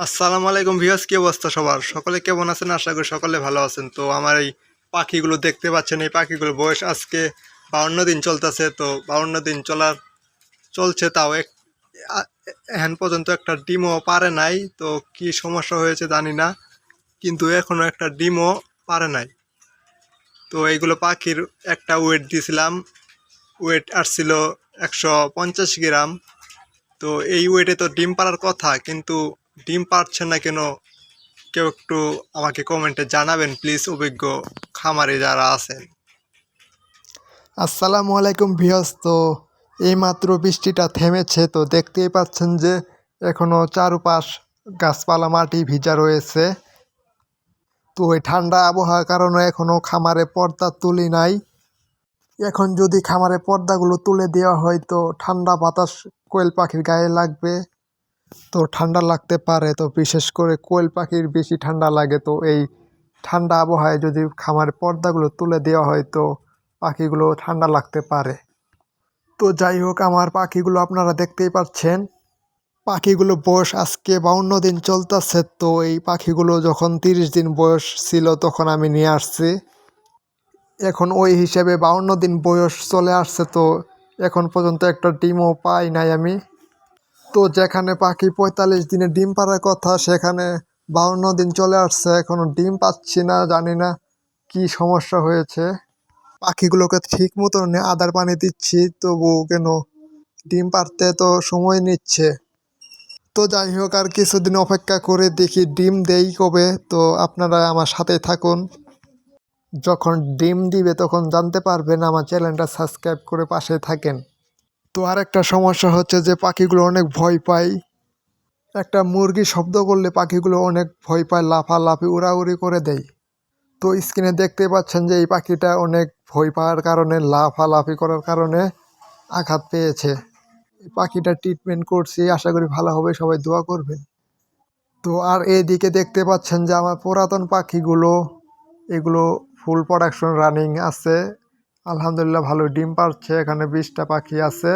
আসসালামু আলাইকুম ভিউয়ার্স, কি অবস্থা সবার? সকলে কেমন আছেন? আশা করি সকলে ভালো আছেন। তো আমার এই পাখিগুলো দেখতে পাচ্ছেন, এই পাখিগুলোর বয়স আজকে 52 দিন চলতেছে। তো 52 দিন চলছে, তাও এখন পর্যন্ত একটা ডিমও পারে নাই। তো কি সমস্যা হয়েছে জানি না, কিন্তু এখনো একটা ডিমও পারে নাই। তো এইগুলো পাখির একটা ওয়েট দিয়েছিলাম, ওয়েট আসছিল 150 গ্রাম। তো এই ওয়েটে তো ডিম পাড়ার কথা, কিন্তু ডিম পারছে না কেন? কেউ একটু আমাকে কমেন্টে জানাবেন প্লিজ, অভিজ্ঞ খামারে যারা আছেন। আসসালামু আলাইকুম ভিউয়ার্স। তো এইমাত্র বৃষ্টিটা থেমেছে, তো দেখতেই পাচ্ছেন যে এখনও চারপাশ গাছপালা মাটি ভিজা রয়েছে। তো ওই ঠান্ডা আবহাওয়ার কারণে এখনও খামারে পর্দা তুলি নাই। এখন যদি খামারে পর্দাগুলো তুলে দেওয়া হয় তো ঠান্ডা বাতাস কোয়েল পাখির গায়ে লাগবে, তো ঠান্ডা লাগতে পারে। তো বিশেষ করে কোয়েল পাখির বেশি ঠান্ডা লাগে। তো এই ঠান্ডা আবহাওয়ায় যদি খামারে পর্দাগুলো তুলে দেওয়া হয় তো পাখিগুলো ঠান্ডা লাগতে পারে। তো যাই হোক, আমার পাখিগুলো আপনারা দেখতেই পাচ্ছেন। পাখিগুলো বয়স আজকে 52 দিন চলতেছে। তো এই পাখিগুলো যখন 30 দিন বয়স ছিল তখন আমি নিয়ে আসছি। এখন ওই হিসেবে 52 দিন বয়স চলে আসছে। তো এখন পর্যন্ত একটা ডিমও পাই নাই আমি। তো যেখানে পাখি 45 দিনে ডিম পাড়ার কথা, সেখানে 52 দিন চলে আসছে, এখনো ডিম পাচ্ছি না। জানি না কি সমস্যা হয়েছে। পাখিগুলোকে ঠিক মতন আদার পানি দিচ্ছি, তবু কেন ডিম পাড়তে তো সময় নিচ্ছে। তো যাই হোক, আর কিছুদিন অপেক্ষা করে দেখি ডিম দেই কবে। তো আপনারা আমার সাথে থাকুন, যখন ডিম দিবে তখন জানতে পারবেন। আমার চ্যানেলটা সাবস্ক্রাইব করে পাশে থাকেন। তো আর একটা সমস্যা হচ্ছে যে পাখিগুলো অনেক ভয় পায়। একটা মুরগি শব্দ করলে পাখিগুলো অনেক ভয় পায়, লাফালাফি উড়াউড়ি করে দেয়। তো স্ক্রিনে দেখতে পাচ্ছেন যে এই পাখিটা অনেক ভয় পাওয়ার কারণে, লাফালাফি করার কারণে আঘাত পেয়েছে। এই পাখিটা ট্রিটমেন্ট করছি, আশা করি ভালো হবে, সবাই দোয়া করবেন। তো আর এইদিকে দেখতে পাচ্ছেন যে আমার পুরাতন পাখিগুলো, এগুলো ফুল প্রোডাকশন রানিং আছে। আলহামদুলিল্লাহ ভালো ডিম পারছে। এখানে 20টা পাখি আছে।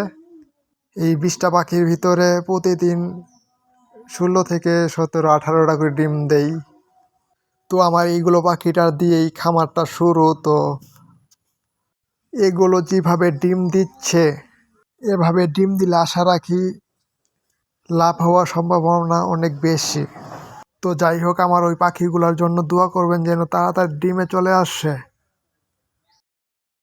এই 20টা পাখির ভিতরে প্রতিদিন 16 থেকে 17, 18টা করে ডিম দেই। তো আমার এইগুলো পাখিটা দিয়েই খামারটা শুরু। তো এগুলো যেভাবে ডিম দিচ্ছে, এভাবে ডিম দিলে আশা রাখি লাভ হওয়ার সম্ভাবনা অনেক বেশি। তো যাই হোক, আমার ওই পাখিগুলোর জন্য দোয়া করবেন যেন তাড়াতাড়ি ডিমে চলে আসে।